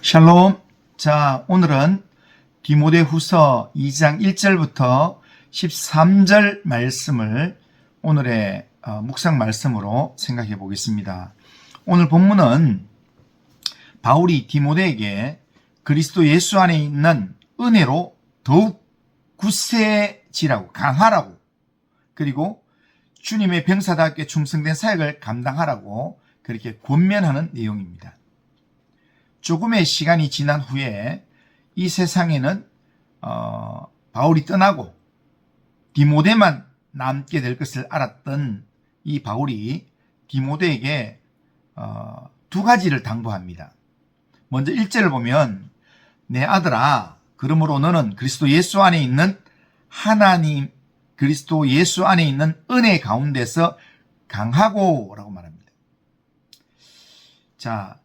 샬롬. 자, 오늘은 디모데후서 2장 1절부터 13절 말씀을 오늘의 묵상 말씀으로 생각해 보겠습니다. 오늘 본문은 바울이 디모데에게 그리스도 예수 안에 있는 은혜로 더욱 굳세지라고, 강하라고, 그리고 주님의 병사답게 충성된 사역을 감당하라고 그렇게 권면하는 내용입니다. 조금의 시간이 지난 후에 이 세상에는 바울이 떠나고 디모데만 남게 될 것을 알았던 이 바울이 디모데에게 두 가지를 당부합니다. 먼저 1절을 보면, 내 아들아, 그러므로 너는 그리스도 예수 안에 있는 하나님, 그리스도 예수 안에 있는 은혜 가운데서 강하고 라고 말합니다. 자,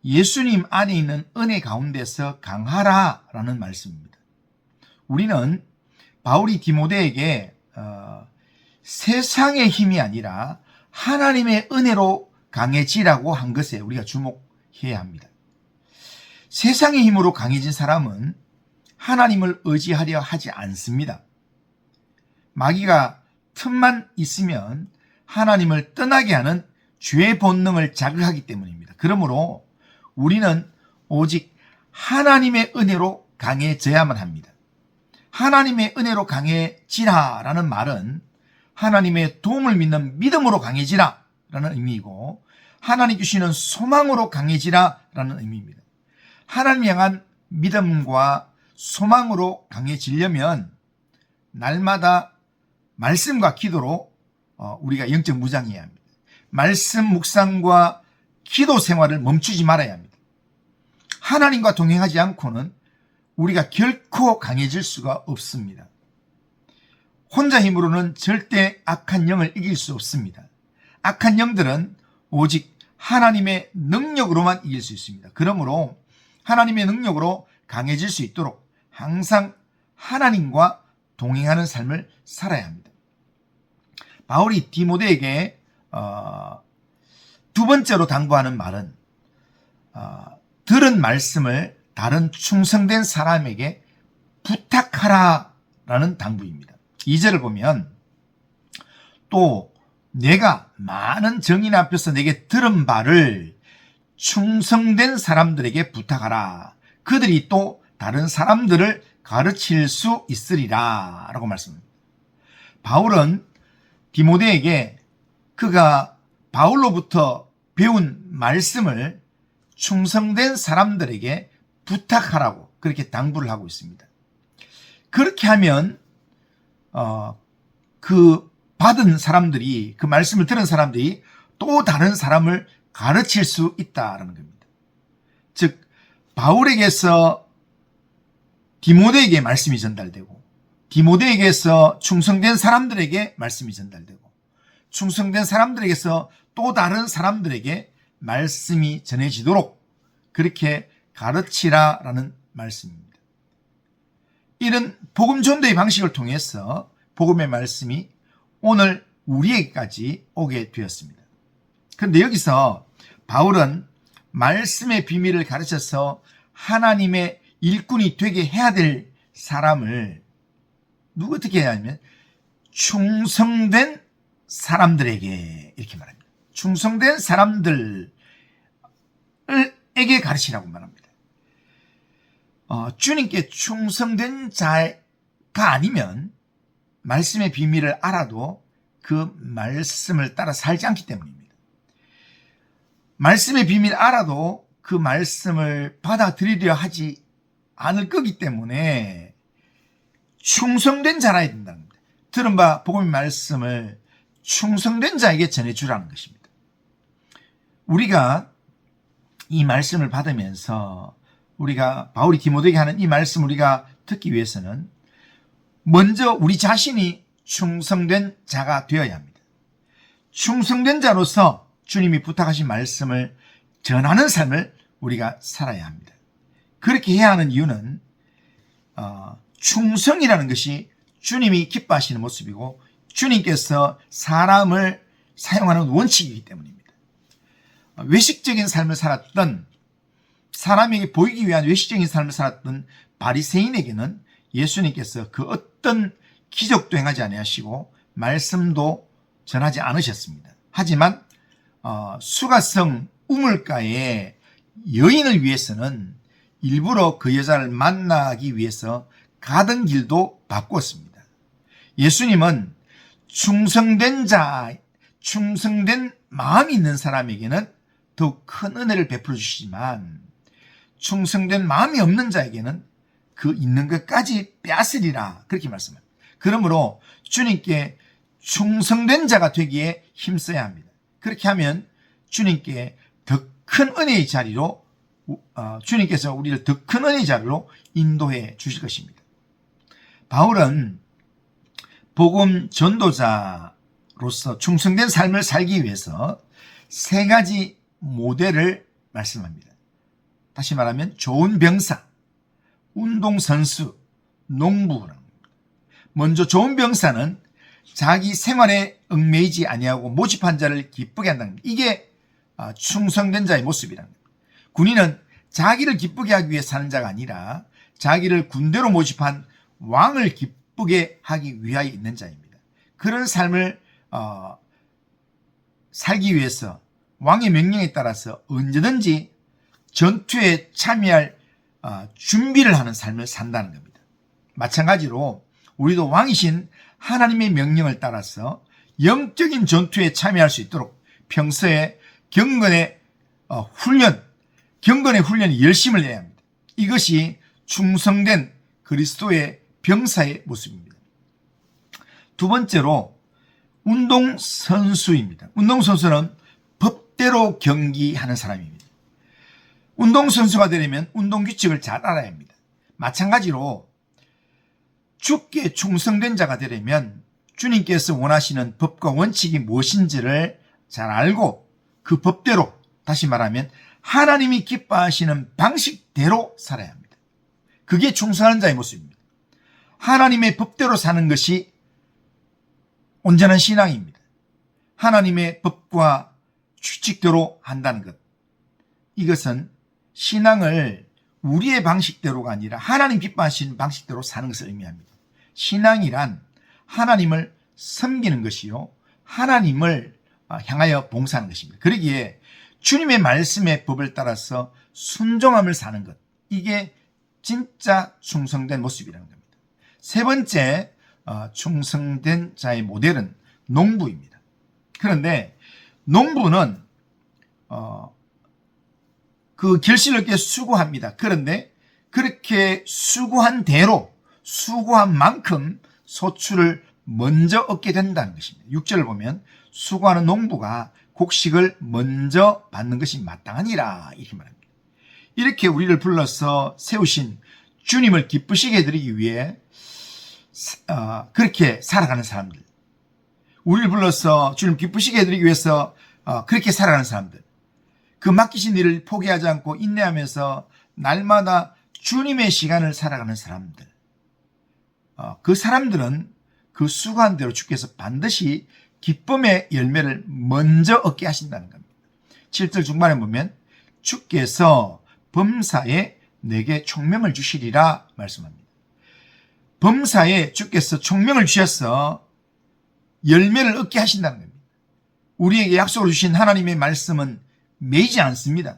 예수님 안에 있는 은혜 가운데서 강하라 라는 말씀입니다. 우리는 바울이 디모데에게 세상의 힘이 아니라 하나님의 은혜로 강해지라고 한 것에 우리가 주목해야 합니다. 세상의 힘으로 강해진 사람은 하나님을 의지하려 하지 않습니다. 마귀가 틈만 있으면 하나님을 떠나게 하는 죄의 본능을 자극하기 때문입니다. 그러므로 우리는 오직 하나님의 은혜로 강해져야만 합니다. 하나님의 은혜로 강해지라 라는 말은 하나님의 도움을 믿는 믿음으로 강해지라 라는 의미이고, 하나님 주시는 소망으로 강해지라 라는 의미입니다. 하나님 향한 믿음과 소망으로 강해지려면 날마다 말씀과 기도로 우리가 영적 무장해야 합니다. 말씀 묵상과 기도 생활을 멈추지 말아야 합니다. 하나님과 동행하지 않고는 우리가 결코 강해질 수가 없습니다. 혼자 힘으로는 절대 악한 영을 이길 수 없습니다. 악한 영들은 오직 하나님의 능력으로만 이길 수 있습니다. 그러므로 하나님의 능력으로 강해질 수 있도록 항상 하나님과 동행하는 삶을 살아야 합니다. 바울이 디모데에게 두 번째로 당부하는 말은 들은 말씀을 다른 충성된 사람에게 부탁하라 라는 당부입니다. 2절을 보면, 또 내가 많은 정인 앞에서 내게 들은 바를 충성된 사람들에게 부탁하라. 그들이 또 다른 사람들을 가르칠 수 있으리라 라고 말씀합니다. 바울은 디모데에게 그가 바울로부터 배운 말씀을 충성된 사람들에게 부탁하라고 그렇게 당부를 하고 있습니다. 그렇게 하면 그 받은 사람들이, 그 말씀을 들은 사람들이 또 다른 사람을 가르칠 수 있다는 겁니다. 즉, 바울에게서 디모데에게 말씀이 전달되고, 디모데에게서 충성된 사람들에게 말씀이 전달되고, 충성된 사람들에게서 또 다른 사람들에게 말씀이 전해지도록 그렇게 가르치라라는 말씀입니다. 이런 복음 전도의 방식을 통해서 복음의 말씀이 오늘 우리에게까지 오게 되었습니다. 그런데 여기서 바울은 말씀의 비밀을 가르쳐서 하나님의 일꾼이 되게 해야 될 사람을 어떻게 해야 하냐면 충성된 사람들에게 이렇게 말합니다. 충성된 사람들에게 가르치라고 말합니다. 주님께 충성된 자가 아니면 말씀의 비밀을 알아도 그 말씀을 따라 살지 않기 때문입니다. 말씀의 비밀을 알아도 그 말씀을 받아들이려 하지 않을 거기 때문에 충성된 자라야 된다는 겁니다. 들은 바 복음의 말씀을 충성된 자에게 전해주라는 것입니다. 우리가 이 말씀을 받으면서 우리가 바울이 디모데에게 하는 이 말씀 우리가 듣기 위해서는 먼저 우리 자신이 충성된 자가 되어야 합니다. 충성된 자로서 주님이 부탁하신 말씀을 전하는 삶을 우리가 살아야 합니다. 그렇게 해야 하는 이유는 충성이라는 것이 주님이 기뻐하시는 모습이고 주님께서 사람을 사용하는 원칙이기 때문입니다. 외식적인 삶을 살았던 사람에게 보이기 위한 외식적인 삶을 살았던 바리새인에게는 예수님께서 그 어떤 기적도 행하지 아니하시고 말씀도 전하지 않으셨습니다. 하지만 수가성 우물가의 여인을 위해서는 일부러 그 여자를 만나기 위해서 가던 길도 바꾸었습니다. 예수님은 충성된 마음이 있는 사람에게는 더욱 큰 은혜를 베풀어 주시지만 충성된 마음이 없는 자에게는 그 있는 것까지 빼앗으리라, 그렇게 말씀합니다. 그러므로 주님께 충성된 자가 되기에 힘써야 합니다. 그렇게 하면 주님께 더 큰 은혜의 자리로 주님께서 우리를 더 큰 은혜의 자리로 인도해 주실 것입니다. 바울은 복음 전도자로서 충성된 삶을 살기 위해서 세 가지 모델을 말씀합니다. 다시 말하면 좋은 병사, 운동선수, 농부랍니다. 먼저 좋은 병사는 자기 생활에 얽매이지 아니하고 모집한 자를 기쁘게 한다는 겁니다. 이게 충성된 자의 모습이라는 겁니다. 군인은 자기를 기쁘게 하기 위해 사는 자가 아니라 자기를 군대로 모집한 왕을 기쁘게 하기 위하여 있는 자입니다. 그런 삶을 살기 위해서 왕의 명령에 따라서 언제든지 전투에 참여할 준비를 하는 삶을 산다는 겁니다. 마찬가지로 우리도 왕이신 하나님의 명령을 따라서 영적인 전투에 참여할 수 있도록 평소에 경건의 훈련이 열심을 내야 합니다. 이것이 충성된 그리스도의 병사의 모습입니다. 두 번째로 운동선수입니다. 운동선수는 법대로 경기하는 사람입니다. 운동선수가 되려면 운동규칙을 잘 알아야 합니다. 마찬가지로 주께 충성된 자가 되려면 주님께서 원하시는 법과 원칙이 무엇인지를 잘 알고 그 법대로, 다시 말하면 하나님이 기뻐하시는 방식대로 살아야 합니다. 그게 충성하는 자의 모습입니다. 하나님의 법대로 사는 것이 온전한 신앙입니다. 하나님의 법과 규칙대로 한다는 것, 이것은 신앙을 우리의 방식대로가 아니라 하나님 기뻐하시는 방식대로 사는 것을 의미합니다. 신앙이란 하나님을 섬기는 것이요, 하나님을 향하여 봉사하는 것입니다. 그러기에 주님의 말씀의 법을 따라서 순종함을 사는 것, 이게 진짜 충성된 모습이라는 겁니다. 세 번째 충성된 자의 모델은 농부입니다. 그런데 농부는 그 결실을 얻기 위해 수고합니다. 그런데 그렇게 수고한 대로, 수고한 만큼 소출을 먼저 얻게 된다는 것입니다. 6절을 보면 수고하는 농부가 곡식을 먼저 받는 것이 마땅하니라, 이렇게 말합니다. 이렇게 우리를 불러서 세우신 주님을 기쁘시게 해드리기 위해 그렇게 살아가는 사람들, 우리를 불러서 주님 기쁘시게 해드리기 위해서 그렇게 살아가는 사람들, 그 맡기신 일을 포기하지 않고 인내하면서 날마다 주님의 시간을 살아가는 사람들, 그 사람들은 그 수고한 대로 주께서 반드시 기쁨의 열매를 먼저 얻게 하신다는 겁니다. 7절 중반에 보면 주께서 범사에 내게 총명을 주시리라 말씀합니다. 범사에 주께서 총명을 주셔서 열매를 얻게 하신다는 겁니다. 우리에게 약속을 주신 하나님의 말씀은 매이지 않습니다.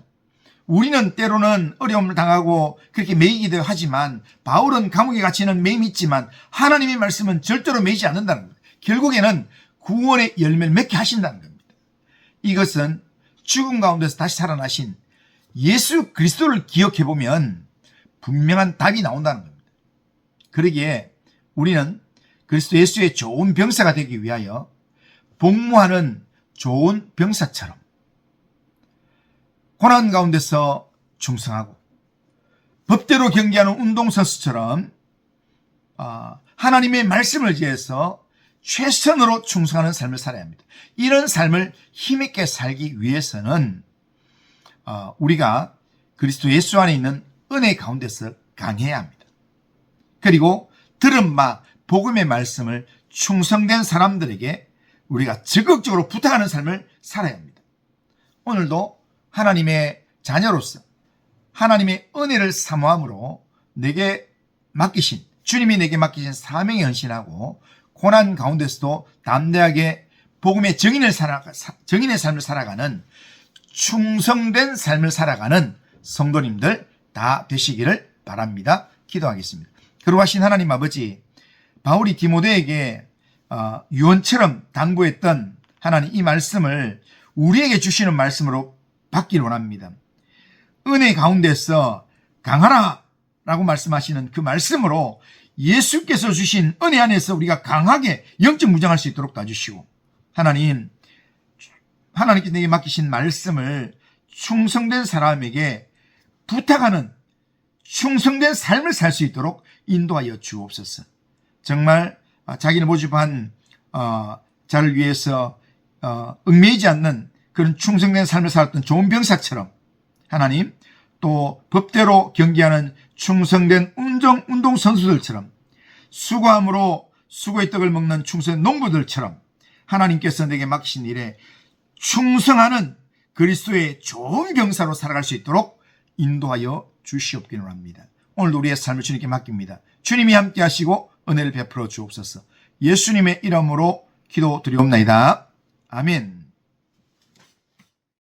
우리는 때로는 어려움을 당하고 그렇게 매이기도 하지만 바울은 감옥에 갇히는 매임이 있지만 하나님의 말씀은 절대로 매이지 않는다는 겁니다. 결국에는 구원의 열매를 맺게 하신다는 겁니다. 이것은 죽음 가운데서 다시 살아나신 예수 그리스도를 기억해 보면 분명한 답이 나온다는 겁니다. 그러기에 우리는 그리스도 예수의 좋은 병사가 되기 위하여 복무하는 좋은 병사처럼 고난 가운데서 충성하고 법대로 경기하는 운동선수처럼 하나님의 말씀을 지해서 최선으로 충성하는 삶을 살아야 합니다. 이런 삶을 힘있게 살기 위해서는 우리가 그리스도 예수 안에 있는 은혜 가운데서 강해야 합니다. 그리고 들은 바 복음의 말씀을 충성된 사람들에게 우리가 적극적으로 부탁하는 삶을 살아야 합니다. 오늘도 하나님의 자녀로서 하나님의 은혜를 사모함으로 주님이 내게 맡기신 사명에 헌신하고 고난 가운데서도 담대하게 복음의 증인의 삶을 살아가는 충성된 삶을 살아가는 성도님들 다 되시기를 바랍니다. 기도하겠습니다. 거룩하신 하나님 아버지, 바울이 디모데에게 유언처럼 당부했던 하나님 이 말씀을 우리에게 주시는 말씀으로 받기를 원합니다. 은혜 가운데서 강하라 라고 말씀하시는 그 말씀으로 예수께서 주신 은혜 안에서 우리가 강하게 영적 무장할 수 있도록 도와주시고, 하나님께서 내게 맡기신 말씀을 충성된 사람에게 부탁하는 충성된 삶을 살 수 있도록 인도하여 주옵소서. 정말 자기를 모집한 자를 위해서 얽매이지 않는 그런 충성된 삶을 살았던 좋은 병사처럼, 하나님, 또 법대로 경기하는 충성된 운동선수들처럼, 수고함으로 수고의 떡을 먹는 충성된 농부들처럼 하나님께서 내게 맡기신 일에 충성하는 그리스도의 좋은 병사로 살아갈 수 있도록 인도하여 주시옵기를 합니다. 오늘도 우리의 삶을 주님께 맡깁니다. 주님이 함께 하시고 은혜를 베풀어 주옵소서. 예수님의 이름으로 기도드리옵나이다. 아멘.